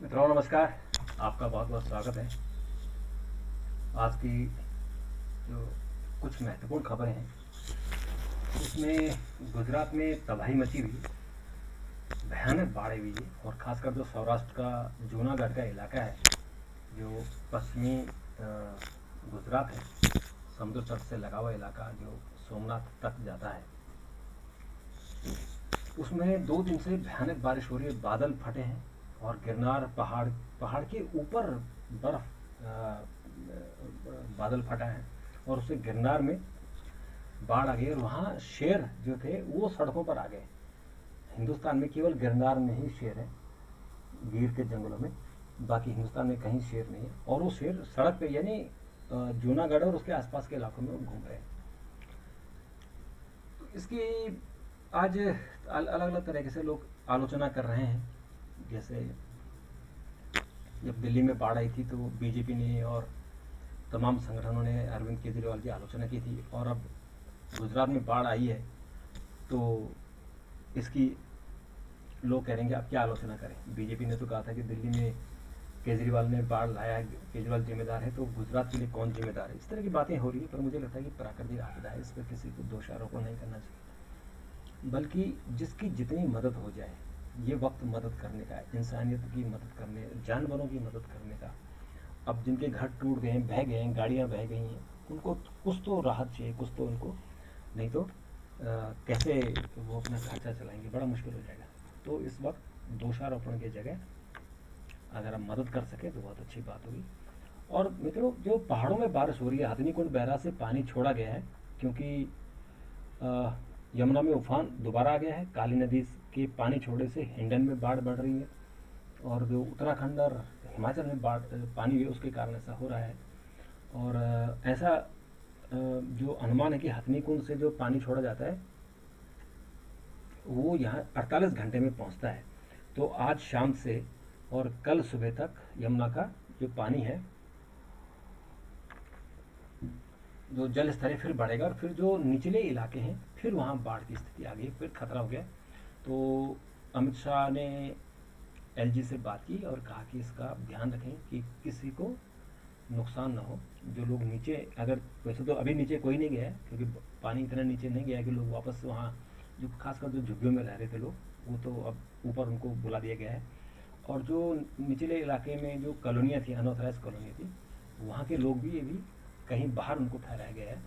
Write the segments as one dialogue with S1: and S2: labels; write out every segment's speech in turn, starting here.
S1: मित्रों नमस्कार। आपका बहुत बहुत स्वागत है। आज की जो कुछ महत्वपूर्ण खबरें हैं उसमें गुजरात में तबाही मची हुई, भयानक बाढ़ आई हुई है और ख़ासकर जो सौराष्ट्र का जूनागढ़ का इलाका है, जो पश्चिमी गुजरात है, समुद्र तट से लगा हुआ इलाका जो सोमनाथ तक जाता है, उसमें 2 दिन से भयानक बारिश हो रही है। बादल फटे हैं और गिरनार पहाड़ के ऊपर बर्फ बादल फटा है और उससे गिरनार में बाढ़ आ गई और वहाँ शेर जो थे वो सड़कों पर आ गए। हिंदुस्तान में केवल गिरनार में ही शेर है, गिर के जंगलों में, बाकी हिंदुस्तान में कहीं शेर नहीं है। और वो शेर सड़क पे यानी जूनागढ़ और उसके आसपास के इलाकों में घूम रहे हैं। तो इसकी आज अलग अलग तरीके से लोग आलोचना कर रहे हैं। जैसे जब दिल्ली में बाढ़ आई थी तो बीजेपी ने और तमाम संगठनों ने अरविंद केजरीवाल की आलोचना की थी, और अब गुजरात में बाढ़ आई है तो इसकी लोग कह रहे हैं कि अब क्या आलोचना करें। बीजेपी ने तो कहा था कि दिल्ली में केजरीवाल ने बाढ़ लाया है, केजरीवाल जिम्मेदार है, तो गुजरात के लिए कौन जिम्मेदार है। इस तरह की बातें हो रही है, पर मुझे लगता है कि प्राकृतिक आपदा है, इस पर किसी को दोषारोपण नहीं करना चाहिए, बल्कि जिसकी जितनी मदद हो जाए। ये वक्त मदद करने का है, इंसानियत की मदद करने, जानवरों की मदद करने का। अब जिनके घर टूट गए हैं, बह गए हैं, गाड़ियाँ बह गई हैं, उनको कुछ तो राहत चाहिए, कुछ तो उनको, नहीं तो कैसे वो अपना खर्चा चलाएंगे, बड़ा मुश्किल हो जाएगा। तो इस वक्त दोषारोपण की जगह अगर हम मदद कर सकें तो बहुत अच्छी बात होगी। और मित्रों, जो पहाड़ों में बारिश हो रही है, हथनी कुंड बैराज से पानी छोड़ा गया है क्योंकि यमुना में उफान दोबारा आ गया है। काली नदी के पानी छोड़ने से हिंडन में बाढ़ बढ़ रही है, और जो उत्तराखंड और हिमाचल में बाढ़ पानी है उसके कारण ऐसा हो रहा है। और ऐसा जो अनुमान है कि हथनी कुंड से जो पानी छोड़ा जाता है वो यहाँ 48 घंटे में पहुँचता है। तो आज शाम से और कल सुबह तक यमुना का जो पानी है, जो जल स्तर फिर बढ़ेगा, और फिर जो निचले इलाके हैं फिर वहाँ बाढ़ की स्थिति आ गई, फिर खतरा हो गया। तो अमित शाह ने एलजी से बात की और कहा कि इसका ध्यान रखें कि किसी को नुकसान ना हो। जो लोग नीचे, अगर वैसे तो अभी नीचे कोई नहीं गया है क्योंकि पानी इतना नीचे नहीं गया है कि लोग वापस वहाँ, जो खासकर जो झुग्गियों में रह रहे थे लोग, वो तो अब ऊपर उनको बुला दिया गया है। और जो निचले इलाके में जो कॉलोनियाँ थी, अनऑथराइज कॉलोनी थी, वहाँ के लोग भी, ये भी कहीं बाहर उनको ठहराया गया है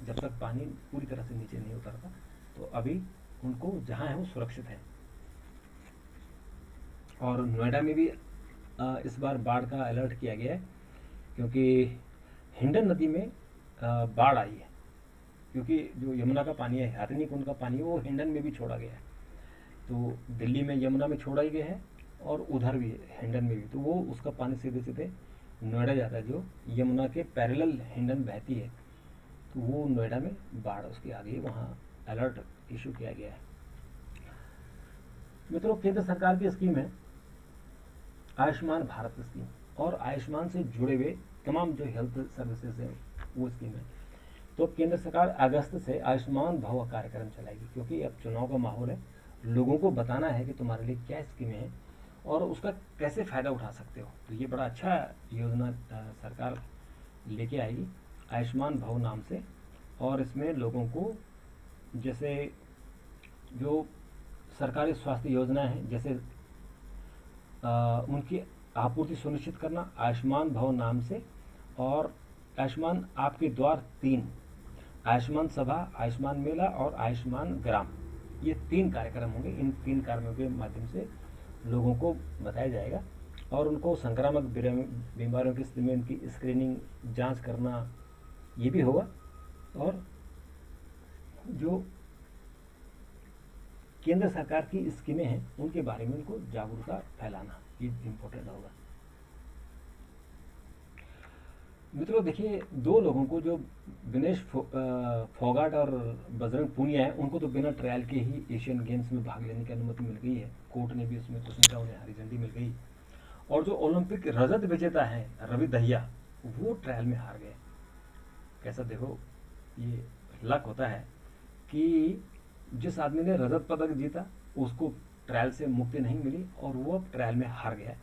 S1: जब तक पानी पूरी तरह से नीचे नहीं उतरता। तो अभी उनको जहाँ है वो सुरक्षित है। और नोएडा में भी इस बार बाढ़ का अलर्ट किया गया है क्योंकि हिंडन नदी में बाढ़ आई है, क्योंकि जो यमुना का पानी है, हथनी कुंड का पानी है, वो हिंडन में भी छोड़ा गया है। तो दिल्ली में यमुना में छोड़ा ही गया है और उधर भी हिंडन में भी, तो वो उसका पानी सीधे सीधे नोएडा जाता है। जो यमुना के पैरेलल हिंडन बहती है, तो वो नोएडा में बाढ़ उसकी आ गई, वहाँ अलर्ट इशू किया गया है। मित्रों, केंद्र सरकार की स्कीम है आयुष्मान भारत स्कीम, और आयुष्मान से जुड़े हुए तमाम जो हेल्थ सर्विसेज हैं वो स्कीम है। तो केंद्र सरकार अगस्त से आयुष्मान भव कार्यक्रम चलाएगी, क्योंकि अब चुनाव का माहौल है, लोगों को बताना है कि तुम्हारे लिए क्या स्कीमें हैं और उसका कैसे फ़ायदा उठा सकते हो। तो ये बड़ा अच्छा योजना सरकार लेके आएगी आयुष्मान भव नाम से। और इसमें लोगों को, जैसे जो सरकारी स्वास्थ्य योजना है, जैसे उनकी आपूर्ति सुनिश्चित करना आयुष्मान भव नाम से। और आयुष्मान आपके द्वार 3, आयुष्मान सभा, आयुष्मान मेला और आयुष्मान ग्राम, ये 3 कार्यक्रम होंगे। इन 3 कार्यक्रमों के माध्यम से लोगों को बताया जाएगा और उनको संक्रामक बीमारियों की स्थिति में उनकी स्क्रीनिंग, जांच करना, ये भी होगा। और जो केंद्र सरकार की स्कीमें हैं उनके बारे में उनको जागरूकता फैलाना, ये इम्पोर्टेंट होगा। मित्रों देखिए, 2 लोगों को, जो विनेश फोगाट और बजरंग पूनिया है, उनको तो बिना ट्रायल के ही एशियन गेम्स में भाग लेने की अनुमति मिल गई है। कोर्ट ने भी उसमें कुछ नहीं कहा, उन्हें हरी झंडी मिल गई। और जो ओलंपिक रजत विजेता है रवि दहिया, वो ट्रायल में हार गए। कैसा देखो, ये लक होता है कि जिस आदमी ने रजत पदक जीता उसको ट्रायल से मुक्ति नहीं मिली और वो अब ट्रायल में हार गया।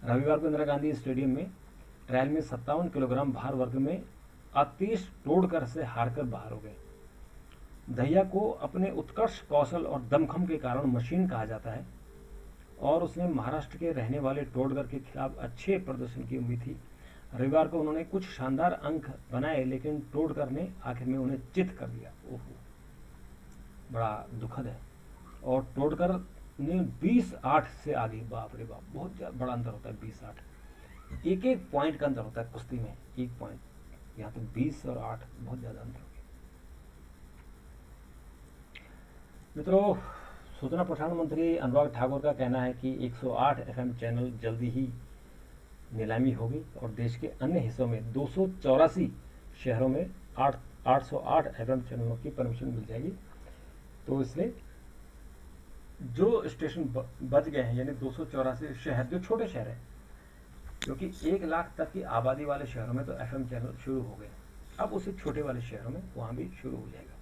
S1: रविवार को इंदिरा गांधी स्टेडियम में ट्रायल में 57 किलोग्राम भार वर्ग में आतिश टोडकर से हारकर बाहर हो गए। दहिया को अपने उत्कर्ष कौशल और दमखम के कारण मशीन कहा जाता है और उसने महाराष्ट्र के रहने वाले टोडकर के खिलाफ अच्छे प्रदर्शन की उम्मीद थी। रविवार को उन्होंने कुछ शानदार अंक बनाए, लेकिन टोडकर ने आखिर में उन्हें चित कर दिया। ओहो, बड़ा दुखद है। और टोडकर ने 20-8 से आगे, बाप रे बाप, बहुत बड़ा अंतर होता है 20-8, एक एक पॉइंट का अंतर होता है कुश्ती में, एक पॉइंट। यहाँ तो 20 और 8 बहुत ज़्यादा अंतर हो गया। मित्रों, सूचना प्रसारण मंत्री अनुराग ठाकुर का कहना है कि 108 एफएम चैनल जल्दी ही नीलामी होगी और देश के अन्य हिस्सों में 284 शहरों में 808 एफएम चैनलों की परमिशन मिल जाएगी। तो इसलिए जो स्टेशन बच गए हैं, यानी 284 शहर, जो छोटे शहर हैं, क्योंकि 1 लाख तक की आबादी वाले शहरों में तो एफएम चैनल शुरू हो गए, अब उसी छोटे वाले शहरों में वहाँ भी शुरू हो जाएगा।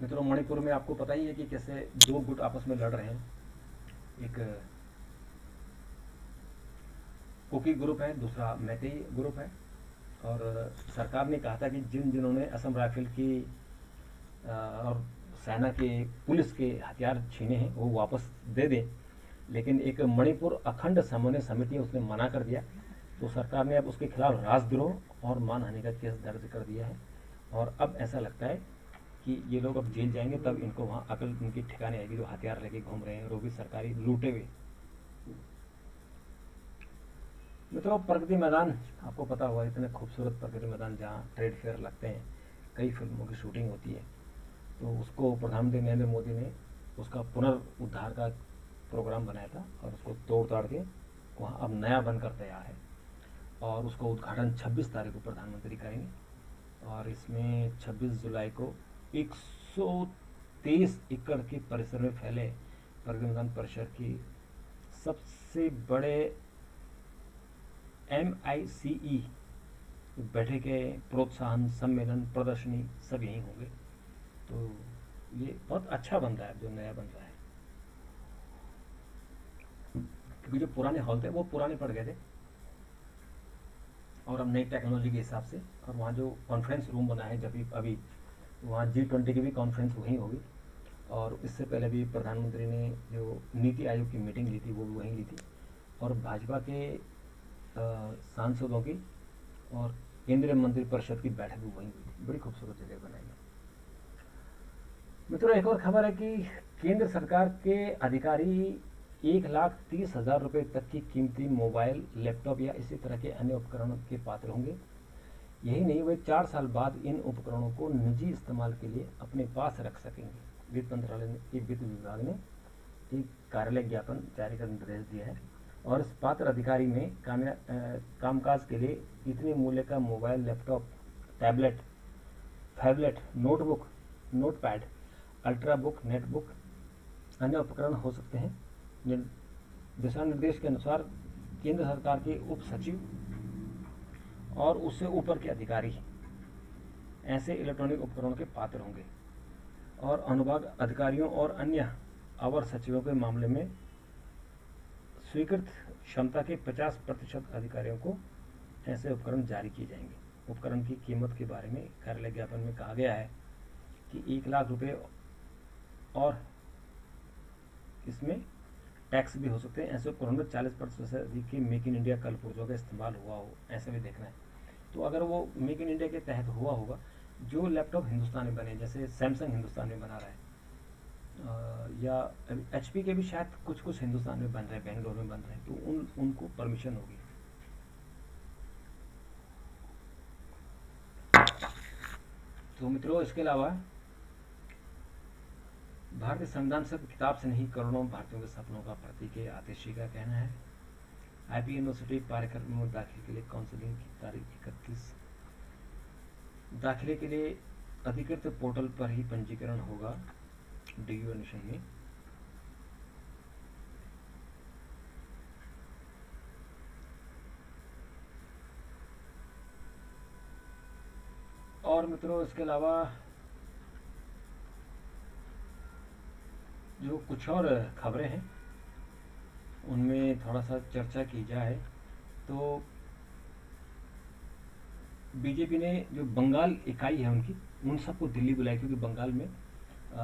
S1: मित्रों, मणिपुर में आपको पता ही है कि कैसे 2 गुट आपस में लड़ रहे हैं। एक कुकी ग्रुप है, दूसरा मैतेई ग्रुप है। और सरकार ने कहा था कि जिन्होंने असम राइफल की और सेना के, पुलिस के हथियार छीने हैं वो वापस दे दें, लेकिन एक मणिपुर अखंड समन्वय समिति उसने मना कर दिया। तो सरकार ने अब उसके खिलाफ राजद्रोह और मानहानि का केस दर्ज कर दिया है और अब ऐसा लगता है कि ये लोग अब जेल जाएंगे, तब इनको वहाँ अकल इनकी ठिकाने आएगी, जो हथियार लेके घूम रहे हैं, वो भी सरकारी लूटे हुए। मित्रों, प्रगति मैदान आपको पता होगा, इतने खूबसूरत प्रगति मैदान जहाँ ट्रेड फेयर लगते हैं, कई फिल्मों की शूटिंग होती है, तो उसको प्रधानमंत्री नरेंद्र मोदी ने उसका पुनर्उद्धार का प्रोग्राम बनाया था और उसको तोड़ ताड़ के वहाँ अब नया बनकर तैयार है और उसका उद्घाटन 26 तारीख को प्रधानमंत्री करेंगे। और इसमें 26 जुलाई को 123 एकड़ के परिसर में फैले प्रगति मैदान परिसर की सबसे बड़े MICE बैठकें, प्रोत्साहन, सम्मेलन, प्रदर्शनी सब यहीं होंगे। तो ये बहुत अच्छा बन रहा है, जो नया बन रहा है, क्योंकि जो पुराने हॉल थे वो पुराने पड़ गए थे और अब नई टेक्नोलॉजी के हिसाब से, और वहाँ जो कॉन्फ्रेंस रूम बना है, जब अभी वहाँ G20 की भी कॉन्फ्रेंस वहीं होगी। और इससे पहले भी प्रधानमंत्री ने जो नीति आयोग की मीटिंग ली थी वो भी वहीं ली थी, और भाजपा के सांसदों की और केंद्रीय मंत्रिपरिषद की बैठक भी वहीं हुई। बड़ी खूबसूरत जगह बनाई है। मित्रों, एक और खबर है कि केंद्र सरकार के अधिकारी 1,30,000 रुपये तक की कीमती मोबाइल, लैपटॉप या इसी तरह के अन्य उपकरणों के पात्र होंगे। यही नहीं, वे 4 साल बाद इन उपकरणों को निजी इस्तेमाल के लिए अपने पास रख सकेंगे। वित्त मंत्रालय के वित्त विभाग ने एक कार्यालय ज्ञापन जारी कर निर्देश दिया है और इस पात्र अधिकारी में कामकाज के लिए इतने मूल्य का mobile, laptop, tablet, phablet, notebook, notepad, ultrabook, netbook, अन्य उपकरण हो सकते हैं। दिशा निर्देश के अनुसार केंद्र सरकार के उप सचिव और उससे ऊपर के अधिकारी ऐसे इलेक्ट्रॉनिक उपकरणों के पात्र होंगे और अनुभाग अधिकारियों और अन्य अवर सचिवों के मामले में स्वीकृत क्षमता के 50% अधिकारियों को ऐसे उपकरण जारी किए जाएंगे। उपकरण की कीमत के बारे में कार्यालय ज्ञापन में कहा गया है कि 1 लाख रुपए और इसमें टैक्स भी हो सकते हैं। ऐसे उपकरण में 40% से अधिक की मेक इन इंडिया कलपुर्जों का इस्तेमाल हुआ हो, ऐसे भी देखना है। तो अगर वो मेक इन इंडिया के तहत हुआ होगा, जो लैपटॉप हिंदुस्तान में बने, जैसे सैमसंग हिंदुस्तान में बना रहा है, या HP के भी शायद कुछ कुछ हिंदुस्तान में बन रहे हैं, बेंगलोर में बन रहे हैं, तो उनको परमिशन होगी। तो मित्रों, इसके अलावा भारतीय संविधान सिर्फ किताब से नहीं, करोड़ों भारतीयों के सपनों का प्रतीक है, आतिशी का कहना है। IB यूनिवर्सिटी पाठ्यक्रम में दाखिले के लिए काउंसलिंग की तारीख 31। दाखिले के लिए अधिकृत पोर्टल पर ही पंजीकरण होगा DU एडमिशन में। और मित्रों, इसके अलावा जो कुछ और खबरें हैं उनमें थोड़ा सा चर्चा की जाए तो बीजेपी ने जो बंगाल इकाई है उनकी, उन सबको दिल्ली बुलाई, क्योंकि बंगाल में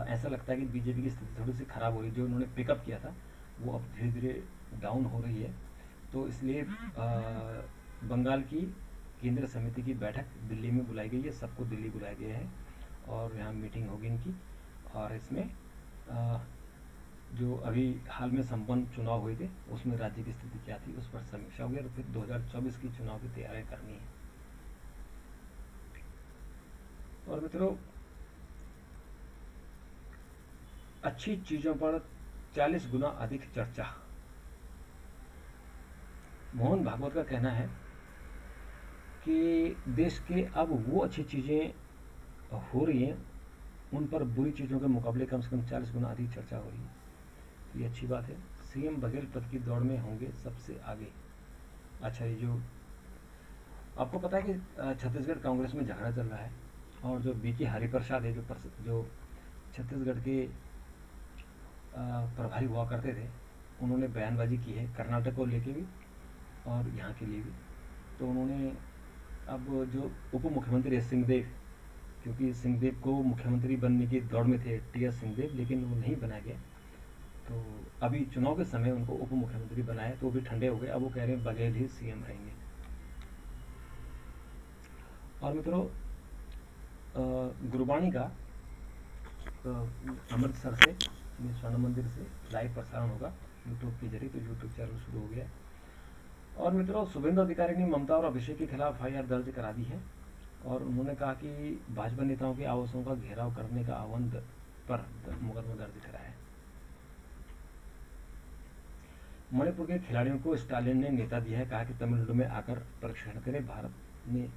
S1: ऐसा लगता है कि बीजेपी की स्थिति थोड़ी सी खराब हो रही है। जो उन्होंने पिकअप किया था वो अब धीरे धीरे डाउन हो रही है, तो इसलिए बंगाल की केंद्र समिति की बैठक दिल्ली में बुलाई गई है, सबको दिल्ली बुलाया गया है और यहाँ मीटिंग होगी इनकी। और इसमें जो अभी हाल में संपन्न चुनाव हुए थे उसमें राज्य की स्थिति क्या थी उस पर समीक्षा होगी, और फिर 2024 की चुनाव की तैयारी करनी है। और मित्रों, अच्छी चीज़ों पर 40 गुना अधिक चर्चा। मोहन भागवत का कहना है कि देश के अब वो अच्छी चीज़ें हो रही हैं उन पर बुरी चीज़ों के मुकाबले कम से कम 40 गुना अधिक चर्चा हो रही है। तो ये अच्छी बात है। सीएम बघेल पद की दौड़ में होंगे सबसे आगे। अच्छा, ये जो आपको पता है कि छत्तीसगढ़ कांग्रेस में झगड़ा चल रहा है, और जो बीके हरिप्रसाद है जो छत्तीसगढ़ के प्रभारी हुआ करते थे, उन्होंने बयानबाजी की है कर्नाटक को लेके भी और यहाँ के लिए भी। तो उन्होंने अब जो उप मुख्यमंत्री है सिंहदेव, क्योंकि सिंहदेव को मुख्यमंत्री बनने की दौड़ में थे टी.एस. सिंहदेव, लेकिन वो नहीं बनाया गया, तो अभी चुनाव के समय उनको उप मुख्यमंत्री बनाया तो वो भी ठंडे हो गए। अब वो कह रहे हैं बघेल ही सीएम रहेंगे। और मित्रों, गुरबाणी का अमृतसर से स्वर्ण मंदिर से लाइव प्रसारण होगा यूट्यूब के जरिए, तो यूट्यूब चैनल शुरू हो गया है। और मित्रों, शुभेंदु अधिकारी ने ममता और अभिषेक के खिलाफ एफआईआर दर्ज करा दी है, और उन्होंने कहा कि भाजपा नेताओं के आवासों का घेराव करने का आह्वान पर मुकदमा दर्ज करा है। मणिपुर के खिलाड़ियों को स्टालिन ने नेता दिया है, कहा कि तमिलनाडु में आकर परीक्षण करें। भारत ने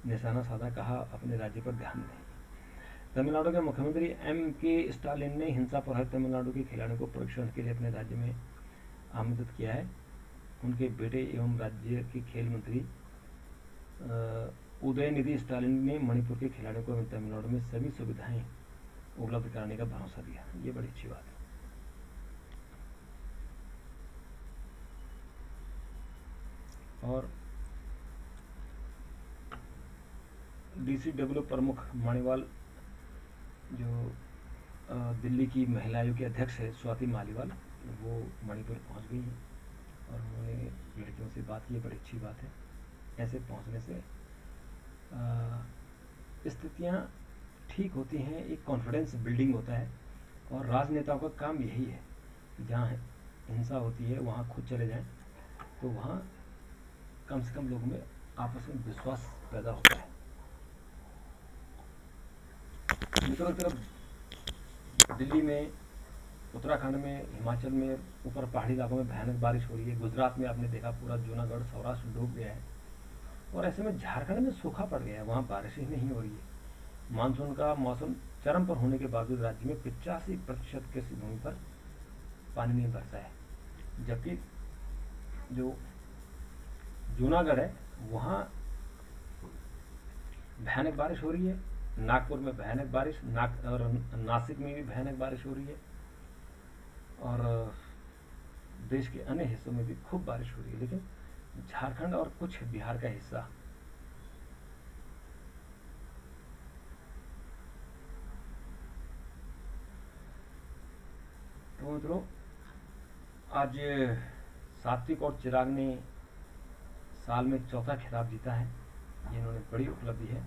S1: निशाना साधा, कहा अपने राज्य पर ध्यान दें। तमिलनाडु के मुख्यमंत्री M.K. स्टालिन ने हिंसा प्रभावित तमिलनाडु के खिलाड़ियों को परीक्षण के लिए अपने राज्य में आमंत्रित किया है। उनके बेटे एवं राज्य के खेल मंत्री उदयनिधि स्टालिन ने मणिपुर के खिलाड़ियों को तमिलनाडु में सभी सुविधाएं उपलब्ध कराने का भरोसा दिया। ये बड़ी अच्छी बात है। और DCW प्रमुख मालीवाल, जो दिल्ली की महिला आयोग के अध्यक्ष है स्वाति मालीवाल, वो मणिपुर पहुंच गई हैं और उन्होंने लड़कियों से बात की। बड़ी अच्छी बात है। ऐसे पहुंचने से स्थितियां ठीक होती हैं, एक कॉन्फिडेंस बिल्डिंग होता है। और राजनेताओं का काम यही है कि जहाँ हिंसा होती है वहाँ खुद चले जाएं, तो वहाँ कम से कम लोगों में आपस में विश्वास पैदा होता है। मित्रों, तरफ दिल्ली में, उत्तराखंड में, हिमाचल में, ऊपर पहाड़ी इलाकों में भयानक बारिश हो रही है। गुजरात में आपने देखा पूरा जूनागढ़ सौराष्ट्र डूब गया है, और ऐसे में झारखंड में सूखा पड़ गया है, वहाँ बारिश ही नहीं हो रही है। मानसून का मौसम चरम पर होने के बावजूद राज्य में 85% कृषि भूमि पर पानी नहीं बरसा है, जबकि जो जूनागढ़ है वहाँ भयानक बारिश हो रही है, नागपुर में भयानक बारिश, और नासिक में भी भयानक बारिश हो रही है, और देश के अन्य हिस्सों में भी खूब बारिश हो रही है। लेकिन झारखंड और कुछ बिहार का हिस्सा तो मित्रों, आज सात्विक और चिराग ने साल में चौथा खिताब जीता है। ये इन्होंने बड़ी उपलब्धि है।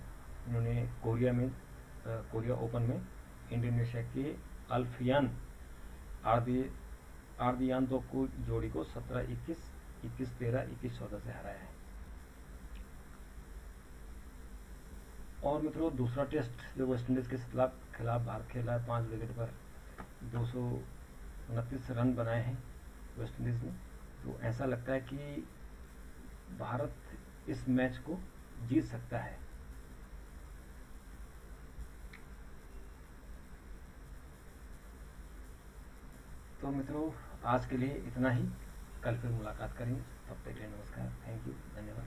S1: इन्होंने कोरिया ओपन में इंडोनेशिया के अल्फियान आर्दियान को जोड़ी को 17-21, 21-13, 21-14 से हराया है। और मित्रों, दूसरा टेस्ट जो वेस्टइंडीज के खिलाफ भारत खेला है, 5 विकेट पर 229 रन बनाए हैं वेस्टइंडीज ने। तो ऐसा लगता है कि भारत इस मैच को जीत सकता है। तो मित्रों, आज के लिए इतना ही। कल फिर मुलाकात करेंगे। तब तक के लिए नमस्कार, थैंक यू, धन्यवाद।